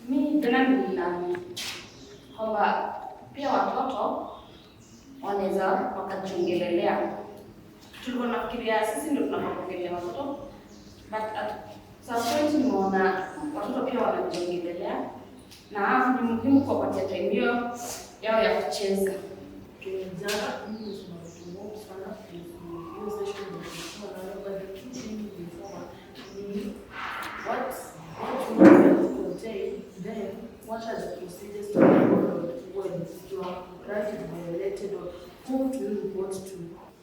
Mi jana nililani kwamba pia watoto wanaweza wakajiongelelea. Tulikuwa nafikiria sisi ndio tunapoongelea watoto, but at some point nimeona watoto pia wanajiongelelea na ni muhimu kuwapatia time hiyo yao ya kucheza. What are the procedures to follow when you are granted violated, or who to report to?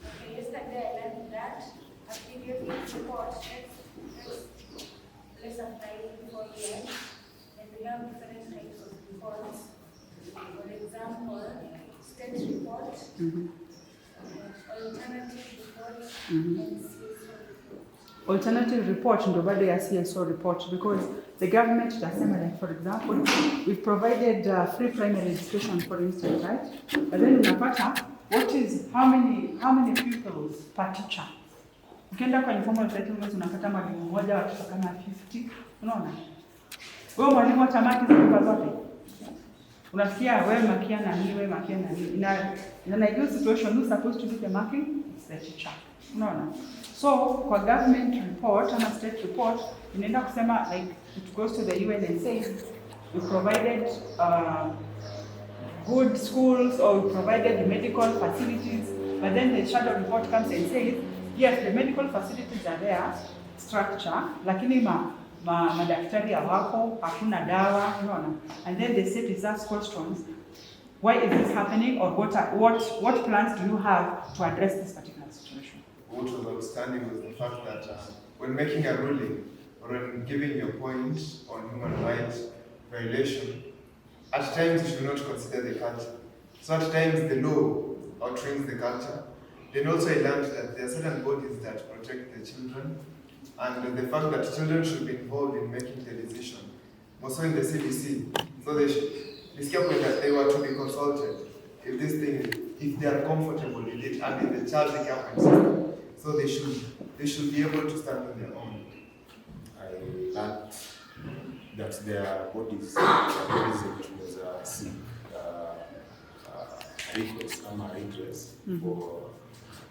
Okay, yesterday I learned that a periodic report let's apply before years, and we have different types of reports. For example, state report, alternative report, and CSO report. Alternative report ndo bado ya CSO report, because the government doesn't, like for example, we've provided free primary education, for instance, right? But then unapata what is how many pupils per teacher. Ukienda kwa informal settlements unapata mwalimu mmoja watoto kama 50, unaona? Wewe mwalimu hata maki za zote. Unasikia wewe makia na nini, wewe makia na nini. In an ideal situation, who's supposed to do the marking? It's the teacher. Unaona? So kwa government report ama state report inaenda kusema like it goes to the UN and says we provided good schools or we provided medical facilities, but then the shadow report comes and says yes, the medical facilities are there, structure, lakini madaktari hawako, hakuna dawa, unaona. And then the state is asked questions, why is this happening, or what plans do you have to address this particular situation? What was outstanding was the fact that when making a ruling or when giving your point on human rights violation, at times you should not consider the culture. So at times the law outtrains the culture. Then also I learned that there are certain bodies that protect the children, and the fact that children should be involved in making the decision. Also in the CBC, so they that they were to be consulted if this thing, if they are comfortable with it, and in the child government system. So they should be able to stand on their own. I learned that there are bodies that seek recourse or redress for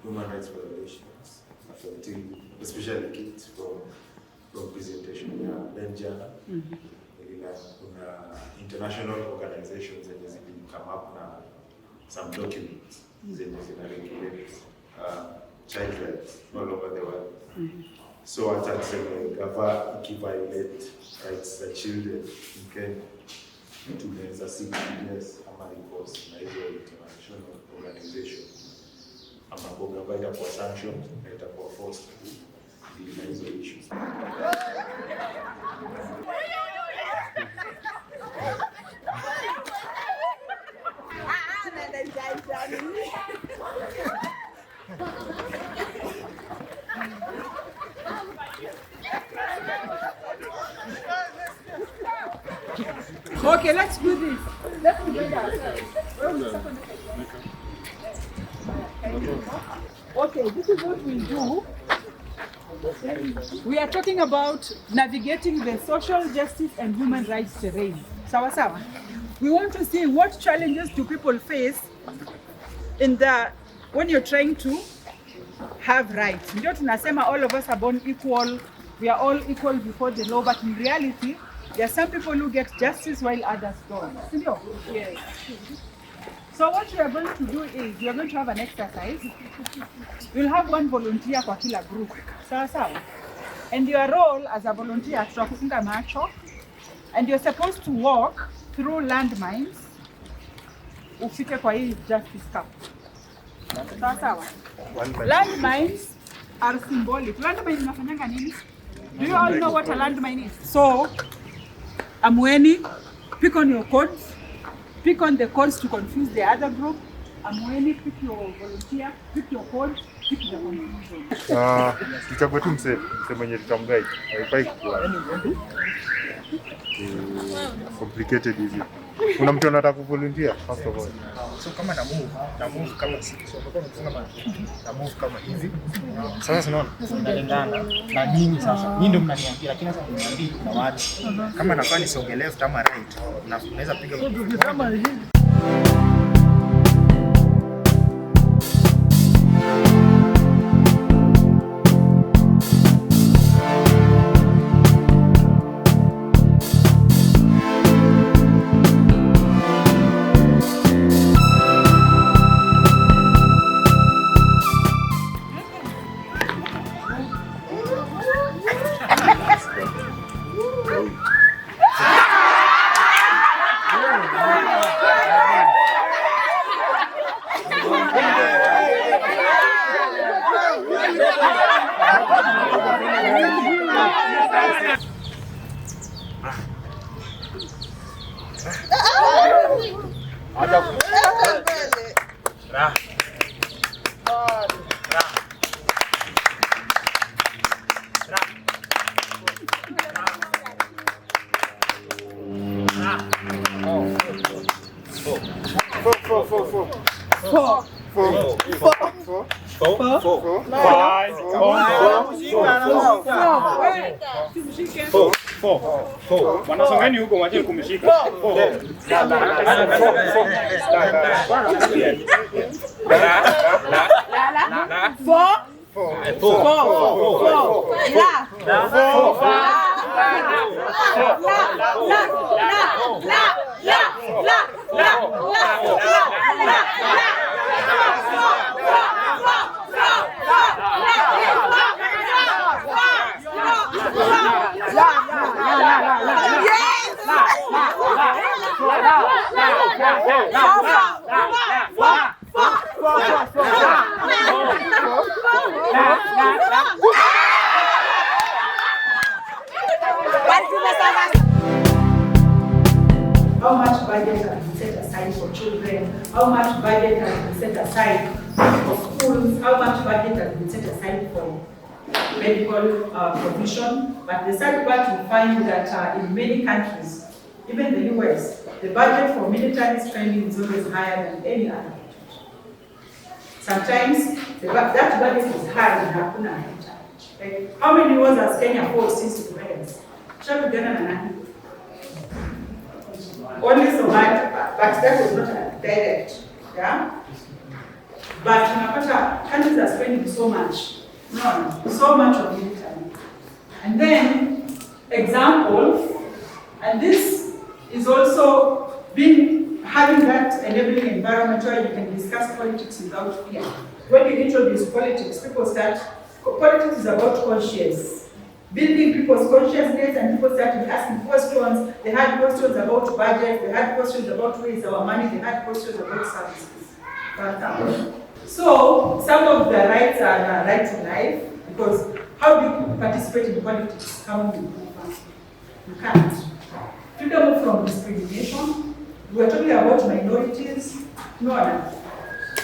human rights violations affecting especially kids from presentation. Then jana kuna international organizations zenye zili come up na some documents zenye zina regulate child rights all over the world. So hata tuseme gava ikiviolate rights za children in Kenya, tunaweza seek redress ama recourse na hizo international organization, ambapo gava itakuwa sanctioned na itakuwa forced to deal na hizo issues. Okay, let's do this. Let's do that. Okay, this is what we do. We are talking about navigating the social justice and human rights terrain. Sawa sawa. We want to see what challenges do people face in when you're trying to have rights. Ndio tunasema all of us are born equal. We are all equal before the law, but in reality, there are some people who get justice while others don't. Yes. So what we are going to do is we are going to have an exercise. We'll have one volunteer kwa kila group. Sawa sawa. And your role as a volunteer tutakufunga macho, and you're supposed to walk through landmines ufike kwa hii justice cup. Sawa sawa. Landmines are symbolic. Landmine inafanyanga nini? Do you all know what a landmine is? So, Amweni, pick on your codes. Pick on the codes to confuse the other group. Amueni, pick your volunteer, pick your code, pick the confusion. Tuchague tu mse mwenye tutamguide. Haifai kuwa complicated hivi. Kuna mtu anataka kuvolunteer first of all. So kama na move kama so kama hivi. Sasa unaona inalingana na nyinyi sasa. Nyinyi ndio mnaniambia lakini sasa mniambie na watu. Kama nafaa nisonge left ama right, unaweza piga kama hivi. Wanasongeni huko waje kumshika. How much budget has been set aside for children? How much budget has been set aside for schools? How much budget has been set aside for medical provision? But the sad part, we find that in many countries, even the US, the budget for military spending is always higher than any other budget. Sometimes that budget is high in hakuna. Like, how many wars has Kenya fought since independence? Shapigana na nani? Only so much, but that was not a direct, yeah? But unapata countries are spending so much, so much of military. And then, example, and this is also having that enabling environment where you can discuss politics without fear. When you introduce politics, politics is about conscience. Building people's consciousness, and people started asking questions. They had questions about budget, they had questions about where is our money, they had questions about services. So some of the rights are the right to life, because how do you participate in politics? You can't. Freedom from discrimination. We are talking about minorities. No,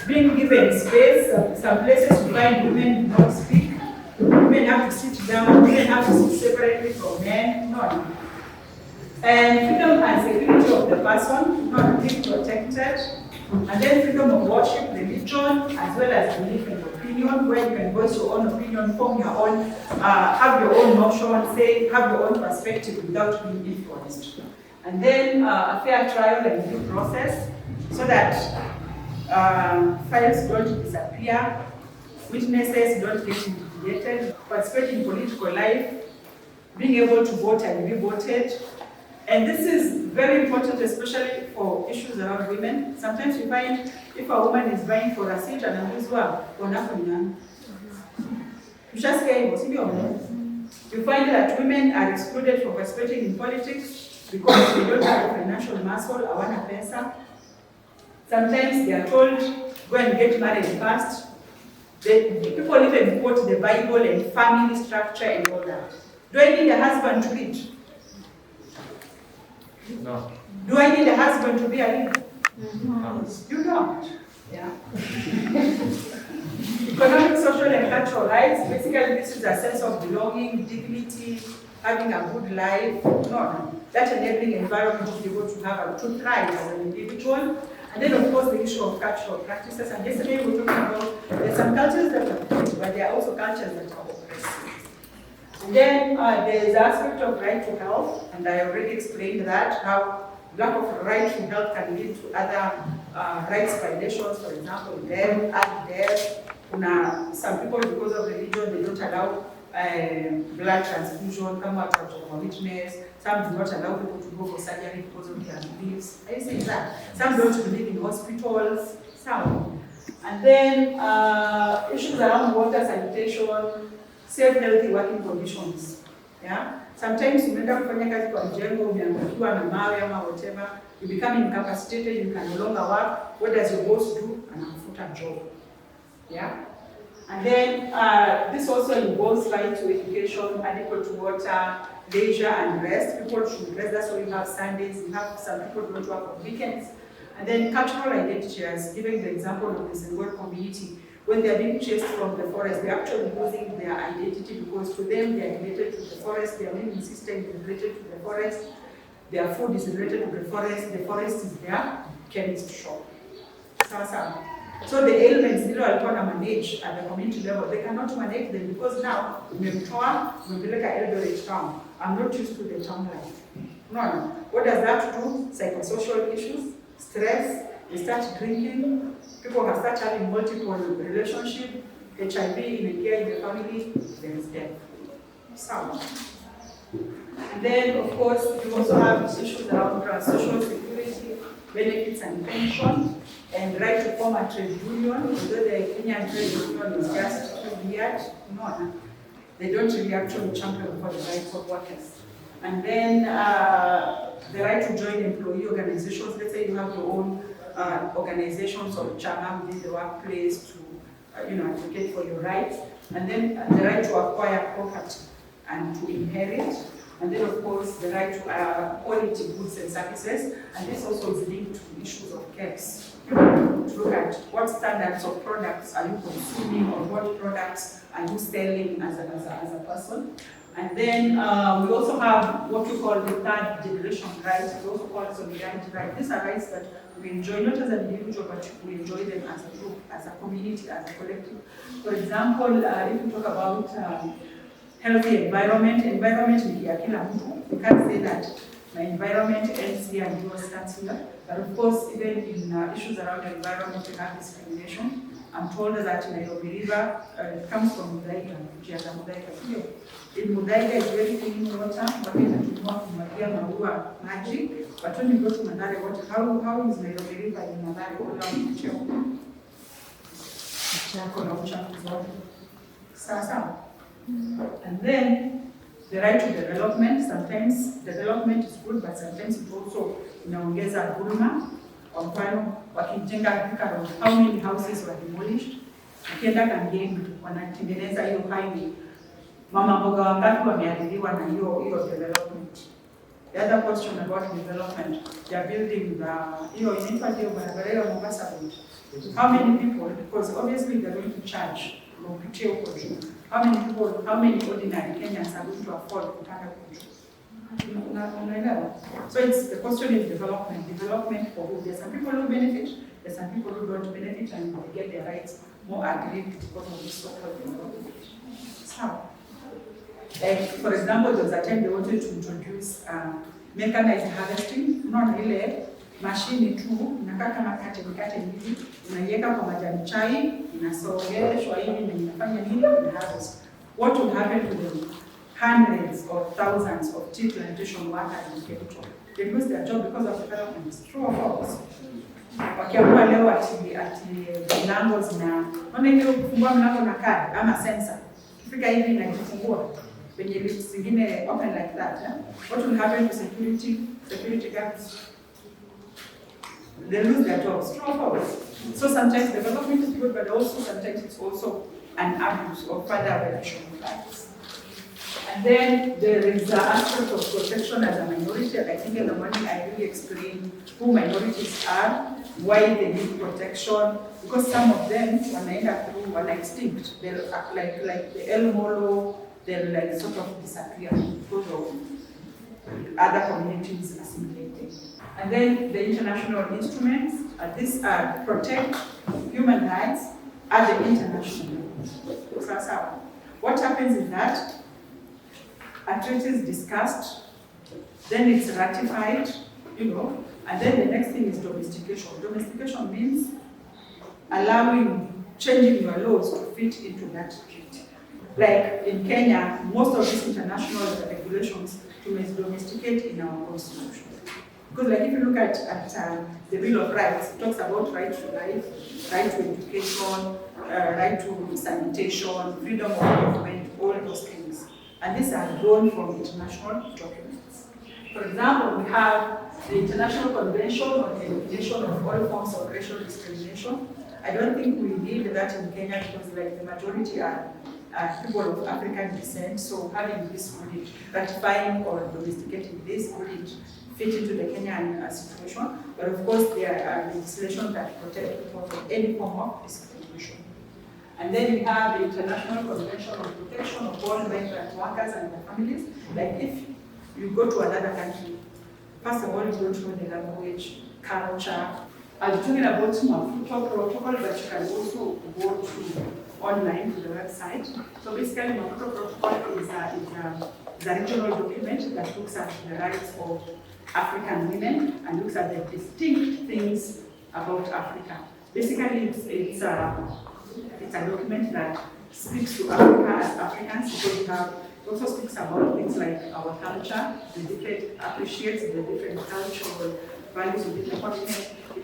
being given space. Some places you find women do not speak. Women have to sit down, women have to sit separately from men, no. And freedom and security of the person, not being protected. And then freedom of worship, religion, as well as belief and opinion, where you can voice your own opinion, form your own, have your own notion, say, have your own perspective without being influenced. And then a fair trial and due process, so that files don't disappear, witnesses don't get intimidated, participate in political life, being able to vote and be voted. And this is very important, especially for issues around women. Sometimes you find if a woman is vying for a seat and you find that women are excluded from participating in politics because they don't have the financial muscle, awana pesa. Sometimes they are told, go and get married first. The people even quote the Bible and family structure and all that. Do I need a husband to lead? No. Do I need a husband to be a leader? You don't. Yeah. Economic, social, and cultural rights. Basically, this is a sense of belonging, dignity, having a good life. No. That enabling environment to be able to have to thrive as an individual. And then, of course, the issue of cultural practices. And yesterday we were talking about there's some cultures that are good, but there are also cultures that are oppressive. And then there's the aspect of right to health, and I already explained that, how lack of right to health can lead to other rights violations, for example, death. Some people, because of religion, they don't allow blood transfusion, come out of a witness. Some do not allow people to go for surgery because of their beliefs. I say that. Some don't believe in hospitals. Some. And then issues around water, sanitation, safe, healthy working conditions. Yeah? Sometimes you make up kufanya kazi kwa mjengo, umeangukiwa na mawe ama whatever, you become incapacitated, you can no longer work. What does your boss do? Anakufuta job. Yeah? And then this also involves right to education, adequate water, leisure and rest. People should rest, that's why you have Sundays, you have some people who don't work on weekends. And then cultural identity, as giving the example of the Senghor community, when they are being chased from the forest, they're actually losing their identity because to them they are related to the forest, their living system is related to the forest, their food is related to the forest is their chemist shop. So the ailments that walikuwa na manage at the community level, they cannot manage them because now umemtoa, umempeleka Eldoret town. I'm not used to the town life. No. What does that do? Psychosocial issues, stress, they start drinking, people have start having multiple relationships, HIV in the family, there is death. So, and then of course you also have issues around social security, benefits and pension, and right to form a trade union, although the Kenyan trade union is just too weird. No, they don't really actually champion for the rights of workers. And then the right to join employee organizations. Let's say you have your own organizations or chama within the workplace to advocate for your rights. And then the right to acquire property and to inherit. And then of course the right to quality goods and services. And this also is linked to issues of caps. To look at what standards of products are you consuming or what products are you selling as a person. And then we also have what we call the third generation rights. We also call it solidarity rights. These are rights that we enjoy not as an individual, but we enjoy them as a group, as a community, as a collective. For example, if we talk about healthy environment ni ya kila mtu. We can't say that my environment ends here and yours starts here. But of course, even in issues around the environment, we have discrimination. I'm told that Nairobi River comes from Mudaiga, which is a Mudaiga here. In Mudaiga is very clean water, but inatumwa kumwagia maua maji. But when you go to Mathare water, how is Nairobi River in Mathare all around the chako? Chako na uchafu zote. Sasa. And then the right to development. Sometimes development is good, but sometimes it also inaongeza dhulma. Kwa mfano, wakijenga Thika, how many houses were demolished? Ukienda Kangemi, wanatengeneza hiyo highway. Mama mboga wangapi wameathiriwa na hiyo development? The other question about development, they are building hiyo inaitwa hiyo barabara ya Mombasa Road. How many people? Because obviously they're going to charge kupitia huko juu. How many people, how many ordinary Kenyans are going to afford kupanda huko juu? So it's the question is development. Development for who? There's some people who benefit, there's some people who don't benefit, and they get their rights more aggrieved because of this so-called development. So, like for example, there was a time they wanted to introduce mechanized harvesting. Not really machine tu, inakaa kama mikate hivi, unaiweka kwa majani chai, inasogeshwa hivi na inafanya nini? Ina harvest. What will happen to them? Hundreds or thousands of tea plantation workers in Kericho. They lose their job because of development. True or false? Wakiamua leo ati mlango unaona hiyo kufungua mlango na kadi ama sensor. Kifika hivi na kifungua. When you lift zingine open like that, what will happen to security guards? They lose their jobs. True or false? So sometimes development is good, but also sometimes it's also an abuse or further violation of rights. And then there is the aspect of protection as a minority. I think in the morning I really explained who minorities are, why they need protection, because some of them, when they end up through, are extinct. They'll act like the El Molo, they'll like sort of disappear because of other communities assimilating. And then the international instruments, these are protect human rights at the international level. So what happens is that a treaty is discussed, then it's ratified, and then the next thing is domestication. Domestication means changing your laws to fit into that treaty. Like in Kenya, most of these international regulations to domesticate in our constitution. Because like if you look at the Bill of Rights, it talks about right to life, right to education, right to sanitation, freedom of movement, all those things. And these are drawn from international documents. For example, we have the International Convention on the Elimination of All Forms of Racial Discrimination. I don't think we need that in Kenya because like the majority are people of African descent, so having this wouldn't, ratifying or domesticating this wouldn't fit into the Kenyan situation. But of course, there are legislation that protect people from any form of discrimination. And then we have the International Convention on Protection of All Migrant Workers and their families. Like if you go to another country, first of all, you don't know the language, culture. I'm talking about Maputo protocol, but you can also go to online to the website. So basically, Maputo protocol is a regional document that looks at the rights of African women and looks at the distinct things about Africa. Basically, it's a document that speaks to Africa as Africans because it also speaks about things like our culture, appreciates the different cultural values within the continent. It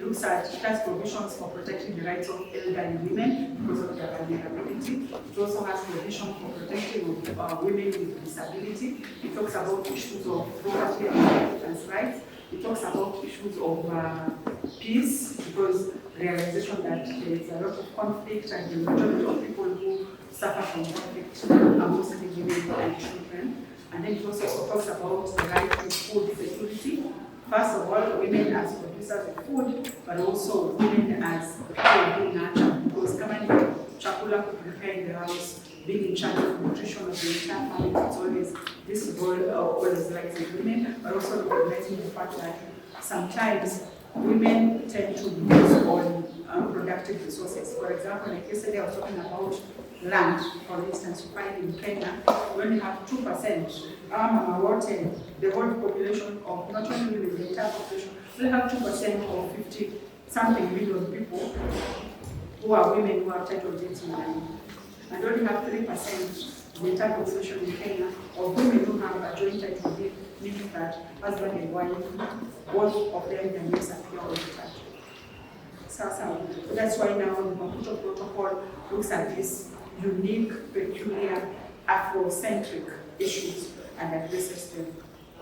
has provisions for protecting the rights of elderly women because of their vulnerability. It also has provision for protecting women with disability. It talks about issues of property and inheritance rights. It talks about issues of peace because realization that there is a lot of conflict and the majority of people who suffer from conflict are mostly women and children. And then it also talks about the right to food security. First of all, women as producers of food, but also women as people who nurture. Because coming chakula prepare in the house, being in charge of nutrition of the entire family, it's always this role always lies in women, but also recognizing the fact that sometimes women tend to lose on productive resources. For example, like yesterday I was talking about land. For instance, you find in Kenya, we only have 2%. The whole population of, not only the entire population, we have 2% of 50-something million people who are women who are title deeds in land. And only have 3% of the entire population in Kenya of women who have a joint title deed, meaning that husband and wife, both of them can disappear on the title. So that's why now the Maputo Protocol looks at these unique, peculiar, Afrocentric issues and addresses them.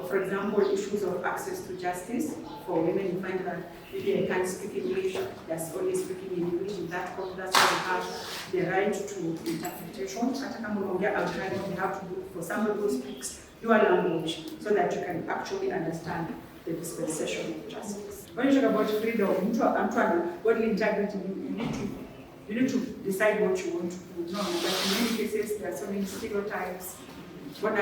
For example, issues of access to justice. For women, you find that maybe I can't speak English, that's only speaking in English. In that context, that's why we have the right to interpretation. We have to look for somebody who speaks your language so that you can actually understand the dispensation of justice. When you talk about freedom, bodily integrity, you need to decide what you want to do. No, but in many cases, there are so many stereotypes. What?